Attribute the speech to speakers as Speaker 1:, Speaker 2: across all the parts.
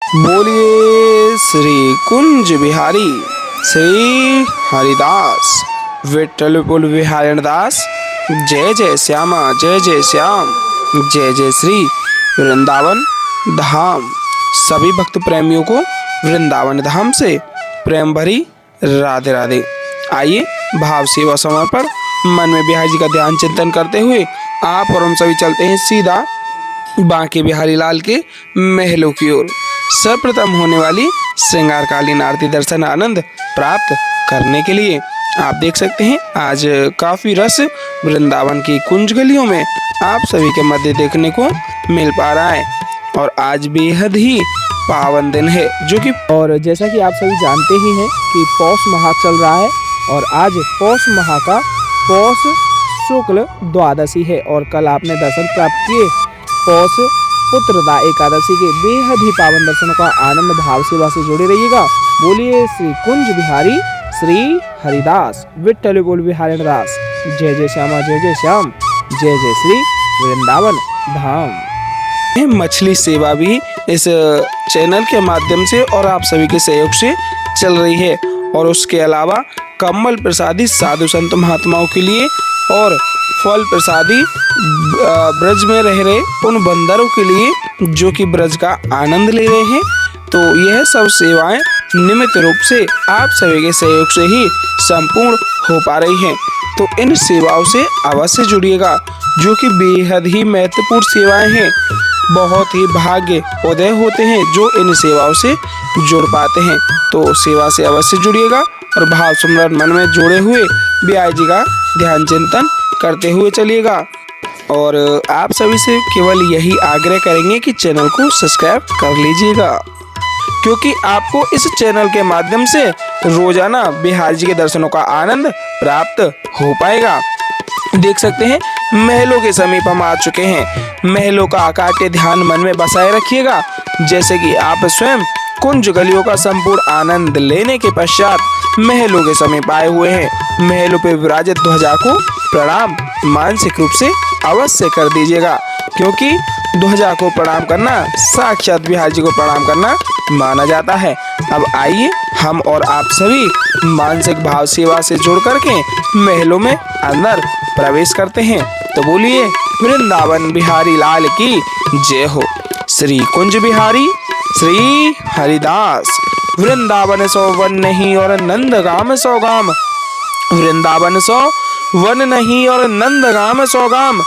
Speaker 1: बोलिए श्री कुंज बिहारी श्री हरिदास विठ्ठल पुल विहारण दास। जय जय श्यामा जय जय श्याम जय जय श्री वृंदावन धाम। सभी भक्त प्रेमियों को वृंदावन धाम से प्रेम भरी राधे राधे। आइए भाव सेवा समय पर मन में बिहारी जी का ध्यान चिंतन करते हुए आप और हम सभी चलते हैं सीधा बांके बिहारी लाल के महलों की ओर। सर्वप्रथम होने वाली श्रृंगारकालीन आरती दर्शन आनंद प्राप्त करने के लिए आप देख सकते हैं आज काफी रस वृंदावन की कुंज गलियों में आप सभी के मध्य देखने को मिल पा रहा है। और आज बेहद ही पावन दिन है जो कि
Speaker 2: और जैसा कि आप सभी जानते ही हैं कि पौष माह चल रहा है और आज पौष माह का पौष शुक्ल द्वादशी है और कल आपने दर्शन प्राप्त किए पौष पुत्रदा एकादशी के बेहद ही पावन दर्शनों का आनंद भाव सेवा से जुड़े रहिएगा। बोलिए श्री कुंज बिहारी श्री हरिदास विठ्ठल बोल बिहारी दास। जय जय श्यामा जय जय श्याम जय जय श्री वृंदावन धाम।
Speaker 1: मछली सेवा भी इस चैनल के माध्यम से और आप सभी के सहयोग से चल रही है। और उसके अलावा कम्बल प्रसादी साधु संत महात्माओं के लिए और फल प्रसादी ब्रज में रह रहे उन बंदरों के लिए जो कि ब्रज का आनंद ले रहे हैं। तो यह सब सेवाएं नियमित रूप से आप सभी के सहयोग से ही संपूर्ण हो पा रही हैं। तो इन सेवाओं से अवश्य जुड़िएगा जो कि बेहद ही महत्वपूर्ण सेवाएं हैं। बहुत ही भाग्य उदय होते हैं जो इन सेवाओं से जुड़ पाते हैं। तो सेवा से अवश्य जुड़िएगा और भाव सुमरन मन में जोड़े हुए बिहारी जी का ध्यान चिंतन करते हुए चलिएगा। और आप सभी से केवल यही आग्रह करेंगे कि चैनल को सब्सक्राइब कर लीजिएगा क्योंकि आपको इस चैनल के माध्यम से रोजाना बिहारी जी के दर्शनों का आनंद प्राप्त हो पाएगा। देख सकते हैं महलों के समीप हम आ चुके हैं। महलों का अकाट्य ध्यान मन में बसाए रखिएगा जैसे कि आप स्वयं कुंज गलियों का संपूर्ण आनंद लेने के पश्चात महलों के समीप आए हुए हैं। महलों पे विराजित ध्वजा को प्रणाम मानसिक रूप से अवश्य कर दीजिएगा क्योंकि ध्वजा को प्रणाम करना साक्षात बिहारी जी को प्रणाम करना माना जाता है। अब आइए हम और आप सभी मानसिक भाव सेवा से जुड़ करके महलों में अंदर प्रवेश करते हैं। तो बोलिए वृंदावन बिहारी लाल की जय हो। श्री कुंज बिहारी श्री हरिदास। वृंदावन सो वन नहीं और नंदगाम सो गाम। वृंदावन सो वन नहीं और नंदगाम सो गाम।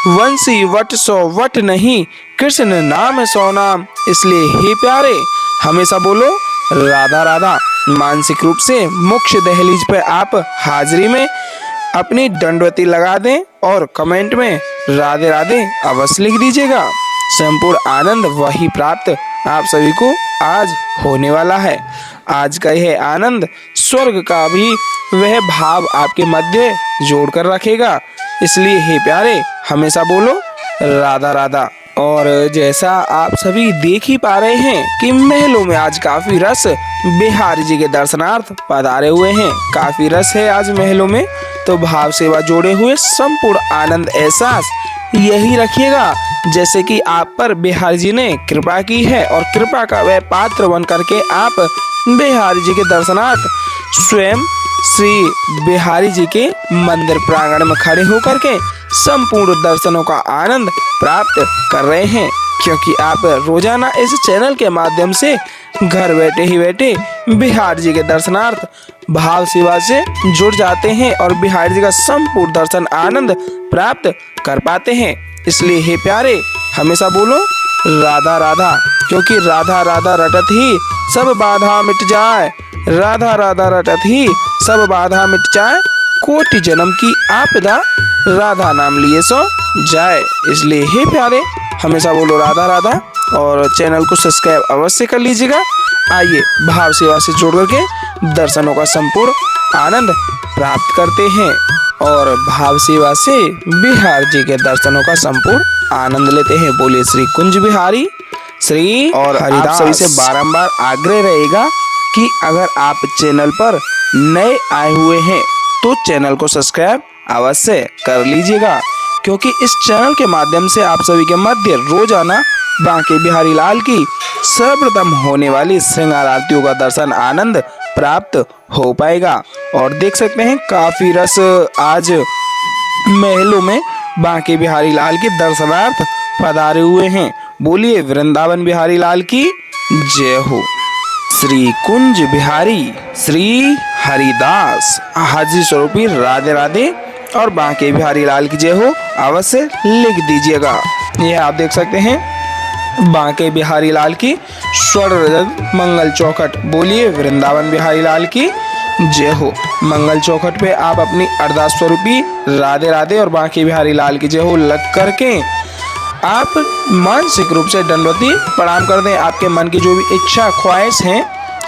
Speaker 1: वंशी वट सो वट नहीं कृष्ण नाम सो नाम। इसलिए हे प्यारे हमेशा बोलो राधा राधा। मानसिक रूप से मुख्य दहलीज पे आप हाजिरी में अपनी दंडवती लगा दें और कमेंट में राधे राधे अवश्य लिख दीजिएगा। संपूर्ण आनंद वही प्राप्त आप सभी को आज होने वाला है। आज का यह आनंद स्वर्ग का भी वह भाव आपके मध्य जोड़ कर रखेगा। इसलिए हे प्यारे हमेशा बोलो राधा राधा। और जैसा आप सभी देख ही पा रहे हैं कि महलों में आज काफी रस बिहारी जी के दर्शनार्थ पधारे हुए हैं। काफी रस है आज महलों में। तो भाव सेवा जोड़े हुए संपूर्ण आनंद एहसास यही रखिएगा जैसे कि आप पर बिहारी जी ने कृपा की है और कृपा का वह पात्र बन करके आप बिहारी जी के दर्शनार्थ स्वयं श्री बिहारी जी के मंदिर प्रांगण में खड़े होकर के संपूर्ण दर्शनों का आनंद प्राप्त कर रहे हैं। क्योंकि आप रोजाना इस चैनल के माध्यम से घर बैठे ही बैठे बिहारी जी के दर्शनार्थ भाव सेवा से जुड़ जाते हैं और बिहारी जी का संपूर्ण दर्शन आनंद प्राप्त कर पाते हैं। इसलिए हे प्यारे हमेशा बोलो राधा राधा क्योंकि राधा राधा रटत ही सब बाधा मिट जाए। राधा राधा रटत ही सब बाधा मिट जाए। कोटि जन्म की आपदा राधा नाम लिए सो जाए। इसलिए हे प्यारे हमेशा बोलो राधा राधा और चैनल को सब्सक्राइब अवश्य कर लीजिएगा। आइए भाव सेवा से जुड़ करके दर्शनों का संपूर्ण आनंद प्राप्त करते हैं और भाव सेवा से बिहारी जी के दर्शनों का संपूर्ण आनंद लेते हैं। बोलिए श्री कुंज बिहारी श्री और हरिदास। सभी से बारंबार आग्रह रहेगा कि अगर आप चैनल पर नए आए हुए हैं तो चैनल को सब्सक्राइब अवश्य कर लीजिएगा क्योंकि इस चैनल के माध्यम से आप सभी के मध्य रोजाना बांके बिहारी लाल की सर्वप्रथम होने वाली श्रृंगार आरतियों का दर्शन आनंद प्राप्त हो पाएगा। और देख सकते हैं काफी रस आज महलों में बांके बिहारी लाल के दर्शनार्थ पधारे हुए हैं। बोलिए वृंदावन बिहारी लाल की जय हो। श्री कुंज बिहारी श्री हरिदास हाजिर स्वरूपी राधे राधे और बांके बिहारी लाल की जय हो अवश्य लिख दीजिएगा। यह आप देख सकते हैं बांके बिहारी लाल की स्वर्ण रजत मंगल चौखट। बोलिए वृंदावन बिहारी लाल की जय हो। मंगल चौखट पे आप अपनी अरदास स्वरूपी राधे राधे और बांके बिहारी लाल की जय हो लग करके आप मानसिक रूप से दंडवती प्रणाम कर दें। आपके मन की जो भी इच्छा ख्वाहिश हैं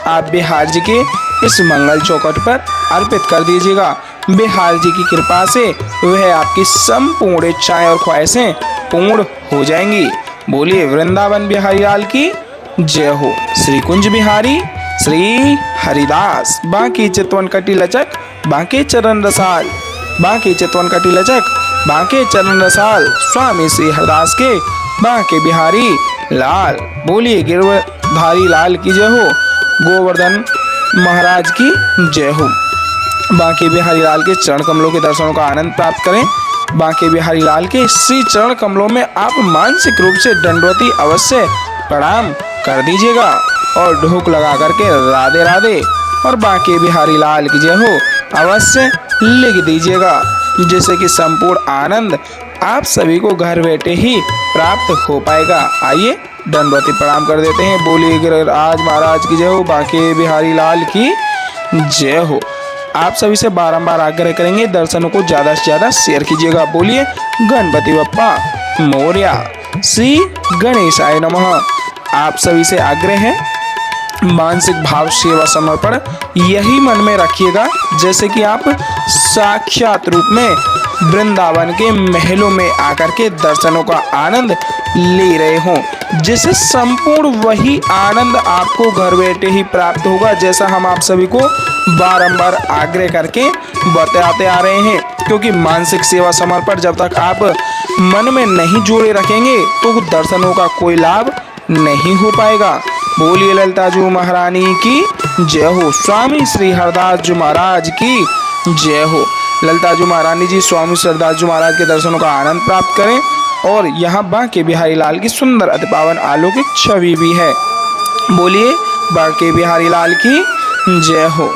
Speaker 1: आप बिहार जी के इस मंगल चौखट पर अर्पित कर दीजिएगा। बिहार जी की कृपा से वह आपकी संपूर्ण इच्छाएं और ख्वाहिशें पूर्ण हो जाएंगी। बोलिए वृंदावन बिहारी लाल की जय हो। श्री कुंज बिहारी श्री हरिदास बांके चितवन कटी लचक बांके चरण रसाल बांके चितवन कटी लचक बांके चरण रसाल स्वामी श्री हरदास के बांके बिहारी लाल। बोलिए गिरधारी लाल की जय हो। गोवर्धन महाराज की जय हो। बांके बिहारी लाल के चरण कमलों के दर्शनों का आनंद प्राप्त करें। बांके बिहारी लाल के श्री चरण कमलों में आप मानसिक रूप से दंडवती अवश्य प्रणाम कर दीजिएगा और ढोक लगा करके राधे राधे और बांके बिहारी लाल की जय हो अवश्य लिख दीजिएगा, जिससे कि संपूर्ण आनंद आप सभी को घर बैठे ही प्राप्त हो पाएगा। आइए दंडवती प्रणाम कर देते हैं। बोलिए गिरिराज महाराज की जय हो। बांके बिहारी लाल की जय हो। आप सभी से बारंबार आग्रह करेंगे दर्शनों को ज्यादा से ज्यादा शेयर कीजिएगा। बोलिए गणपति बप्पा मोरया। श्री गणेशाय नमः। आप सभी से आग्रह है मानसिक भाव सेवा समर्पण यही मन में रखिएगा जैसे कि आप साक्षात रूप में वृंदावन के महलों में आकर के दर्शनों का आनंद ले रहे हों, जिससे संपूर्ण वही आनंद आपको घर बैठे ही प्राप्त होगा, जैसा हम आप सभी को बारंबार आग्रह करके बताते आ रहे हैं। क्योंकि मानसिक सेवा समर्पण जब तक आप मन में नहीं जोड़े रखेंगे तो दर्शनों का कोई लाभ नहीं हो पाएगा। बोलिए ललिता जी महारानी की जय हो। स्वामी श्री हरदास जी महाराज की जय हो। ललिता जी महारानी जी स्वामी श्री हरदास जी महाराज के दर्शनों का आनंद प्राप्त करें। और यहाँ बांके बिहारी लाल की सुंदर अति पावन अलौकिक छवि भी है। बोलिए बांके बिहारी लाल की जय हो।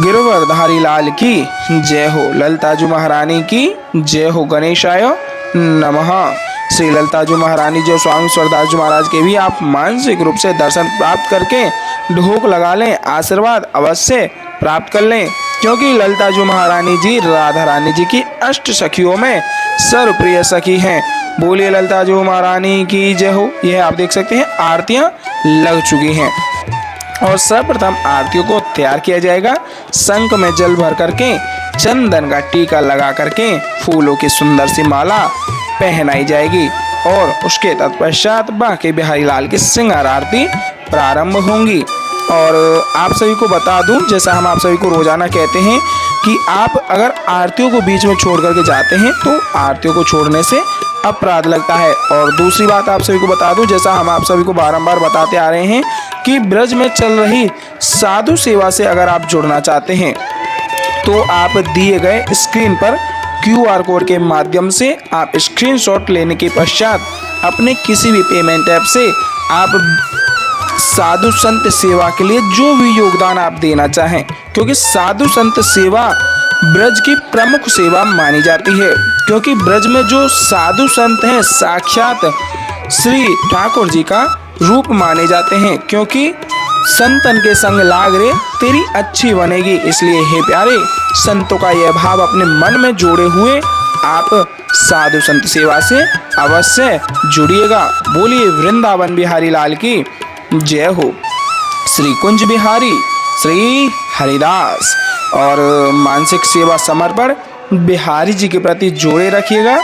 Speaker 1: गिरवरधारी लाल की जय हो। ललिता जी महारानी की जय हो। गणेशाय नमः। श्री ललिता जी महारानी जो स्वामी स्वरदास जी महाराज के भी आप मानसिक रूप से दर्शन प्राप्त करके ढोक लगा लें, आशीर्वाद अवश्य प्राप्त कर लें, क्योंकि ललिता जी महारानी जी राधा रानी जी की अष्ट सखियों में सर्वप्रिय सखी हैं। बोलिए ललिता जी महारानी की जय हो। यह आप देख सकते हैं आरतियां लग चुकी हैं और सर्वप्रथम आरतियों को तैयार किया जाएगा। शंख में जल भर करके चंदन का टीका लगा करके फूलों की सुंदर सी माला पहनाई जाएगी और उसके तत्पश्चात बांके बिहारी लाल की श्रृंगार आरती प्रारंभ होंगी। और आप सभी को बता दूं, जैसा हम आप सभी को रोजाना कहते हैं कि आप अगर आरतियों को बीच में छोड़ करके जाते हैं तो आरतियों को छोड़ने से अपराध लगता है। और दूसरी बात आप सभी को बता दूं, जैसा हम आप सभी को बारंबार बताते आ रहे हैं कि ब्रज में चल रही साधु सेवा से अगर आप जुड़ना चाहते हैं तो आप दिए गए स्क्रीन पर QR कोड के माध्यम से आप स्क्रीनशॉट लेने के पश्चात अपने किसी भी पेमेंट ऐप से आप साधु संत सेवा के लिए जो भी योगदान आप देना चाहें, क्योंकि साधु संत सेवा ब्रज की प्रमुख सेवा मानी जाती है। क्योंकि ब्रज में जो साधु संत हैं साक्षात श्री ठाकुर जी का रूप माने जाते हैं। क्योंकि संतन के संग लाग रे तेरी अच्छी बनेगी। इसलिए हे प्यारे संतों का यह भाव अपने मन में जोड़े हुए आप साधु संत सेवा से अवश्य जुड़िएगा। बोलिए वृंदावन बिहारी लाल की जय हो। श्री कुंज बिहारी श्री हरिदास और मानसिक सेवा समर्पण बिहारी जी के प्रति जोड़े रखिएगा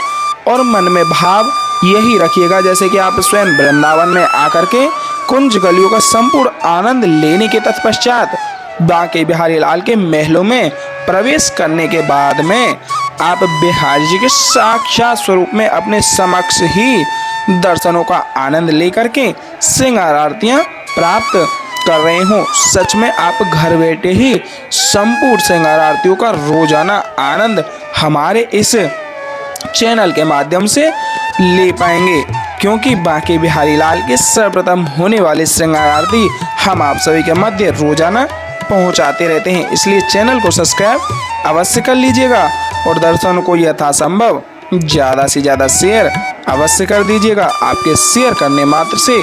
Speaker 1: और मन में भाव यही रखिएगा जैसे कि आप स्वयं वृंदावन में आकर के कुंज गलियों का संपूर्ण आनंद लेने के तत्पश्चात बांके बिहारी लाल के महलों में प्रवेश करने के बाद में आप बिहारी जी के साक्षात स्वरूप में अपने समक्ष ही दर्शनों का आनंद लेकर के श्रृंगार आरतियां प्राप्त कर रहे हो। सच में आप घर बैठे ही संपूर्ण श्रृंगार आरतियों का रोजाना आनंद हमारे इस चैनल के माध्यम से ले पाएंगे, क्योंकि बांके बिहारी लाल के सर्वप्रथम होने वाली श्रृंगार आरती हम आप सभी के मध्य रोजाना पहुंचाते रहते हैं। इसलिए चैनल को सब्सक्राइब अवश्य कर लीजिएगा और दर्शनों को यथासंभव ज़्यादा से ज़्यादा शेयर अवश्य कर दीजिएगा। आपके शेयर करने मात्र से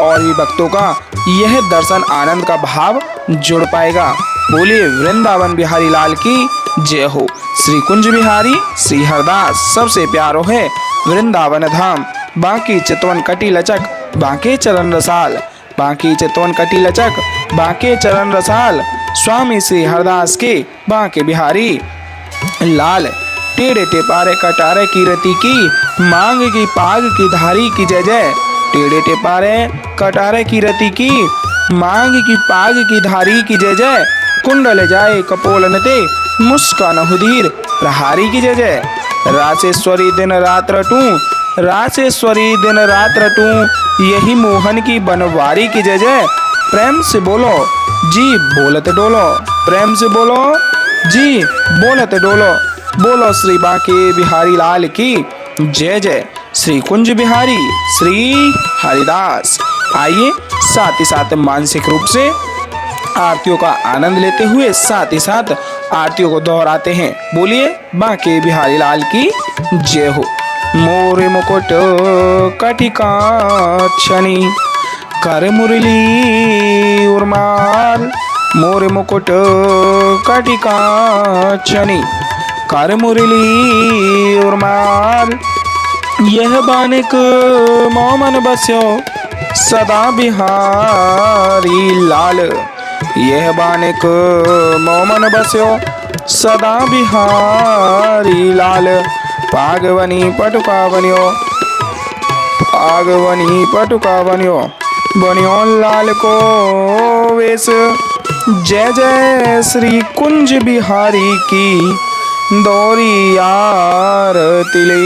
Speaker 1: और भी भक्तों का यह दर्शन आनंद का भाव जुड़ पाएगा। बोलिए वृंदावन बिहारी लाल की जय हो। श्री कुंज बिहारी श्री हरदास सबसे प्यारो है वृंदावन धाम। बांकी चितवन कटी लचक बांके चरण रसाल, बांकी चितवन कटी लचक बांके चरण रसाल। स्वामी श्री हरदास के बांके बिहारी लाल। टेढ़े टेपारे कटारे की रति की मांग की पाग की धारी की जय जय। टेढ़े टेपारे कटारे की रति की मांग की पाग की धारी की जय जय। कुंडल जाए कपोलन ते मुस्कान हुदीर प्रहारी की जय जय। रासेश्वरी दिन रात रटूं, रासेश्वरी दिन रात रटूं, यही मोहन की बनवारी की जय जय। प्रेम से बोलो जी बोलत डोलो, प्रेम से बोलो जी बोलत डोलो। बोलो श्री बांके बिहारी लाल की जय जय। श्री कुंज बिहारी श्री हरिदास। आइए साथ ही साथ मानसिक रूप से आरतियों का आनंद लेते हुए साथ ही साथ आरतियों को दोहराते हैं। बोलिए बांके बिहारी लाल की जय हो। मोरे मुकुट कटिका छनी कर मुरली उर्माल। मोरे मुकुट कटिका छनी कर मुरली उर्माल। यह बानिक मोमन बस्यो सदा बिहारी लाल। यह बानिक मोमन बस्यो सदा बिहारी लाल। पागवनी पटुका बनियो, पागवनी पटुका बनियो, बनियो लाल को वेश। जय जय श्री कुंज बिहारी की दौरी आरती ले।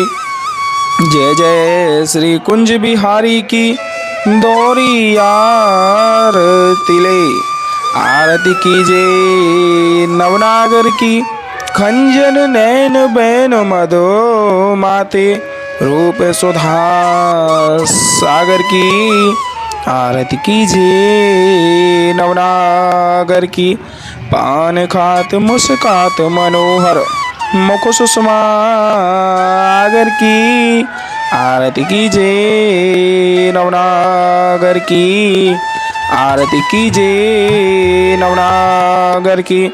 Speaker 1: जय जय श्री कुंज बिहारी की दौरी आरती ले। आरती कीजिए नवनागर की खंजन नैन बैन मधो माते रूप सुधा सागर की। आरती कीजिए नवनागर की पान खात मुस्कात मनोहर मुख सुषमा आगर की। आरती कीजिए नवनागर की, आरती कीजिए नवनागर की।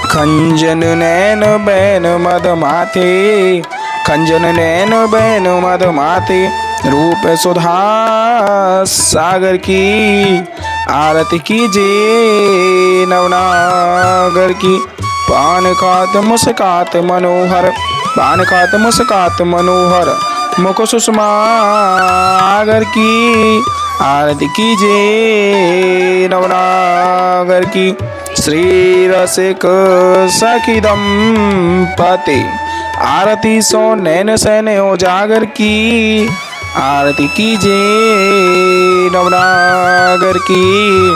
Speaker 1: खंजन नैन बैन मद माथे, खंजन नैन बैन मद माथे रूप सुधा सागर की। आरती कीजिए नवनागर की पान खात मुस्कात मनोहर, पान खात मुस्कात मनोहर मुख सुषमा आगर की। आरती कीजिए नवनागर की। श्री रसिक सखी दंपति आरती सो नैन सैन उजागर की। आरती कीजिए नवनागर की,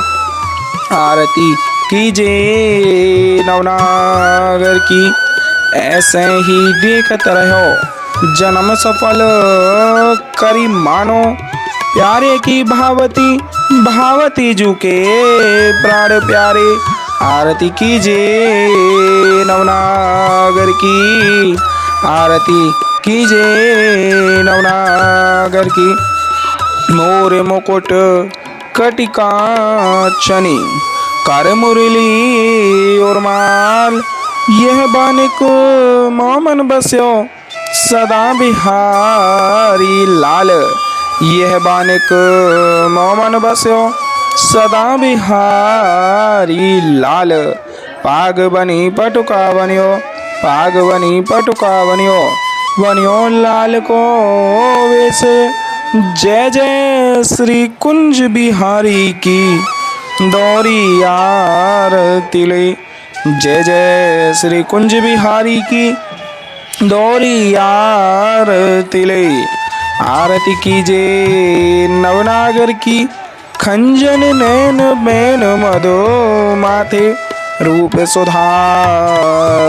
Speaker 1: आरती कीजिए नवनागर की। ऐसे ही देखत रहो जन्म सफल करी मानो। प्यारे की भावती भावती जू के प्राण प्यारे। आरती कीजिए नवनागर की, आरती कीजिए नवनागर की। मोर मुकुट कटिका छनी कर मुरली उर्माल। यह बानिक मोमन बस्यो सदा बिहारी लाल। यह बानिक मोमन बस्यो सदा बिहारी लाल। पाग बनी पटुका बनियो, पाग बनी पटुका बनियो, बनियो लाल को वेश। जय जय श्री कुंज बिहारी की दौरी आरती ले। जय जय श्री कुंज बिहारी की दौरी आरती ले। आरती कीजे नवनागर की, खंजन नैन बैन मधो माथे, रूप सुधा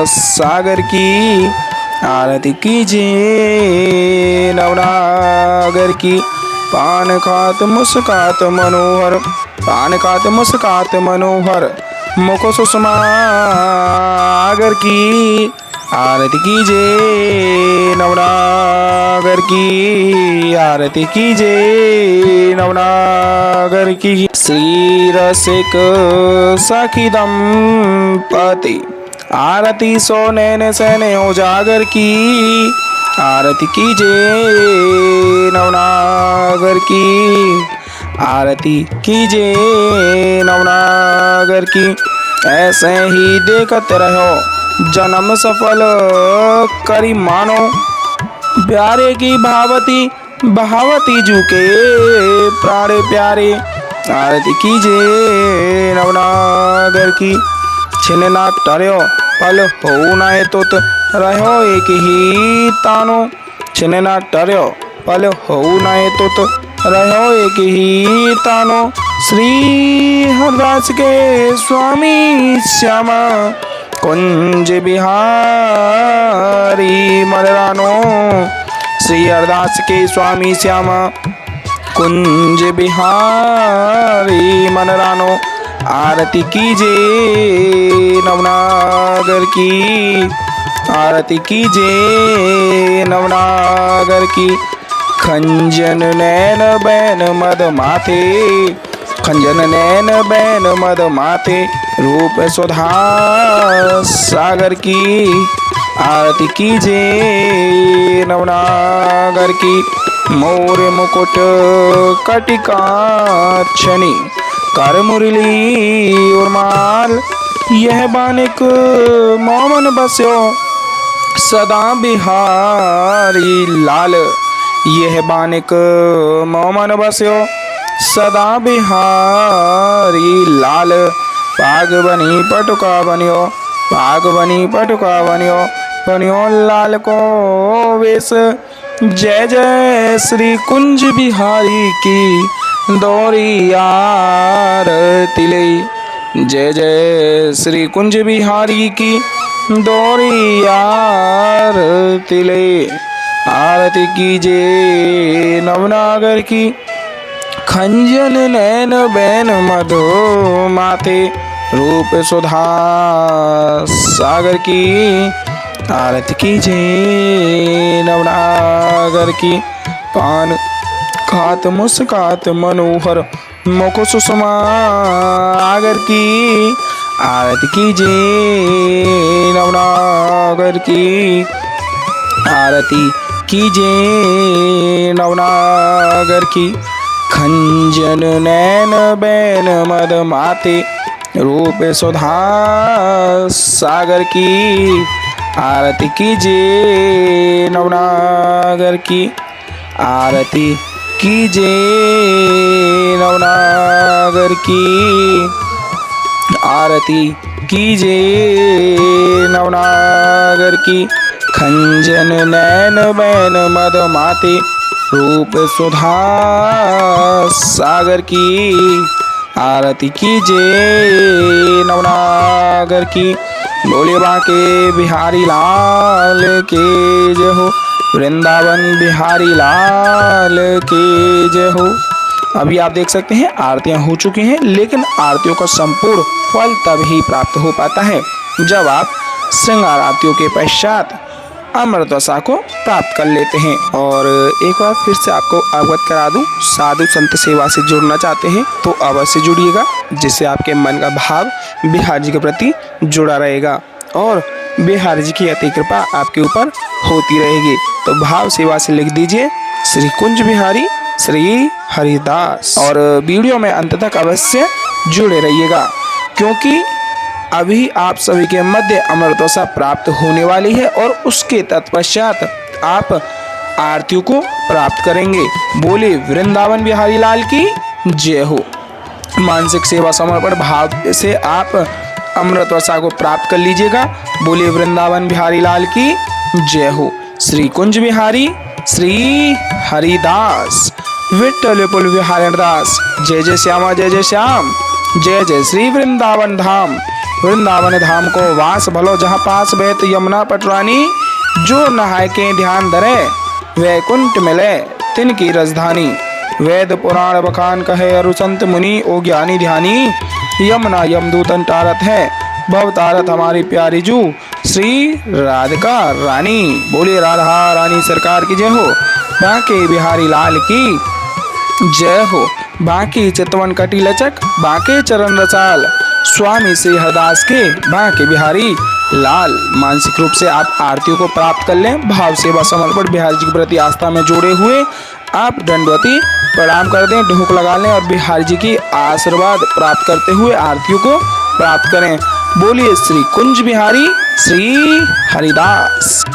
Speaker 1: सागर की। आरती कीजे नवनागर की, पान खात मुस्कात मनोहर, पान खात मुस्कात मनोहर, मुख सुषमा आगर की। आरती कीजे नवनागर की, आरती कीजे नवनागर की। श्री रसिक सखी दंपति, आरती सो नैन सैने उजागर की। आरती कीजे नवनागर की, आरती कीजे नवनागर की। ऐसे ही देखते रहो जन्म सफल करी मानो, प्यारे की भावती बहावती झुके प्राण प्यारे। आरती कीजे नवनागर की, छिन ना टर्यो पल हो नाए तुत, रहो एक ही तानो। छिन ना टर्यो पल हो नाए तुत, रहो एक ही तानो। श्री हरदास के स्वामी श्यामा कुंज बिहारी मदरानो, श्री हरदास के स्वामी श्यामा कुंज बिहारी मनरानो। आरती कीजे नवनागर की, आरती कीजे नवनागर की। खंजन नैन बैन मद माथे, खंजन नैन बैन मद माथे, रूप सुधा सागर की। आरती कीजे नवनागर की, मोर मुकुट कटिका छनी, कर मुरली उर्माल, यह बानिक मोमन बस्यो सदा बिहारी लाल। यह बानिक मोमन बस्यो सदा बिहारी लाल। पाग बनी पटुका बनियो, पाग बनी पटुका बनियो, बनियो लाल को वेश। जय जय श्री कुंज बिहारी की, दौरी आरती ले। जय जय श्री कुंज बिहारी की, दौरी आरती ले। आरती कीजे नवनागर की, खंजन नैन बैन मधो माथे, रूप सुधा सागर की। आरती कीजे नवनागर की, पान खात मुस्कात मनोहर, मुख सुषमा आगर की। आरती कीजे नवनागर की, आरती कीजे नवनागर की। खंजन नैन बैन मद माथे, रूप सुधा सागर की। आरती कीजे नवनागर की, आरती कीजे नवनागर की। आरती कीजे नवनागर की। खंजन नैन बैन मद माथे, रूप सुधा सागर की। आरती कीजे नवनागर की। बोले बांके बिहारी लाल के जय हो, वृंदावन बिहारी लाल के जय हो। अभी आप देख सकते हैं आरतियां हो चुकी हैं, लेकिन आरतियों का संपूर्ण फल तभी प्राप्त हो पाता है जब आप श्रृंगार आरतियों के पश्चात अमृतवसा को प्राप्त कर लेते हैं। और एक बार फिर से आपको अवगत करा दूं, साधु संत सेवा से जुड़ना चाहते हैं तो अवश्य जुड़िएगा, जिससे आपके मन का भाव बिहारी जी के प्रति जुड़ा रहेगा और बिहारी जी की अति कृपा आपके ऊपर होती रहेगी। तो भाव सेवा से लिख दीजिए श्री कुंज बिहारी श्री हरिदास, और वीडियो में अंत तक अवश्य जुड़े रहिएगा, क्योंकि अभी आप सभी के मध्य अमृतवसा प्राप्त होने वाली है और उसके तत्पश्चात आप आरतियों को प्राप्त करेंगे। बोले वृंदावन बिहारी लाल की जय हो। मानसिक सेवा समर्पण भाव से आप अमृतवसा को प्राप्त कर लीजिएगा। बोले वृंदावन बिहारी लाल की जय हो। श्री कुंज बिहारी श्री हरिदास। विठ्ठल पुल विहारण दास। जय जय श्यामा जय जय श्याम। जय जय श्री वृंदावन धाम। वृंदावन धाम को वास भलो जहाँ पास बहत यमुना पटरानी। जो नहाय के ध्यान धरे वैकुंठ मिले तिनकी राजधानी। वेद पुराण बखान कहे अरु संत मुनि ओ ज्ञानी ध्यानी। यमुना यमदूतन टारत है भव तारत हमारी प्यारी जू श्री राधिका रानी। बोलिए राधा रानी सरकार की जय हो। बांके बिहारी लाल की जय हो। बांके चितवन कटी लचक बांके चरण रसाल। स्वामी श्री हरदास के बांके बिहारी लाल। मानसिक रूप से आप आरतियों को प्राप्त कर लें। भाव सेवा समर्पण बिहारी जी के प्रति आस्था में जुड़े हुए आप दंडवती प्रणाम कर दें, ढूक लगा लें और बिहारी जी की आशीर्वाद प्राप्त करते हुए आरतियों को प्राप्त करें। बोलिए श्री कुंज बिहारी श्री हरिदास।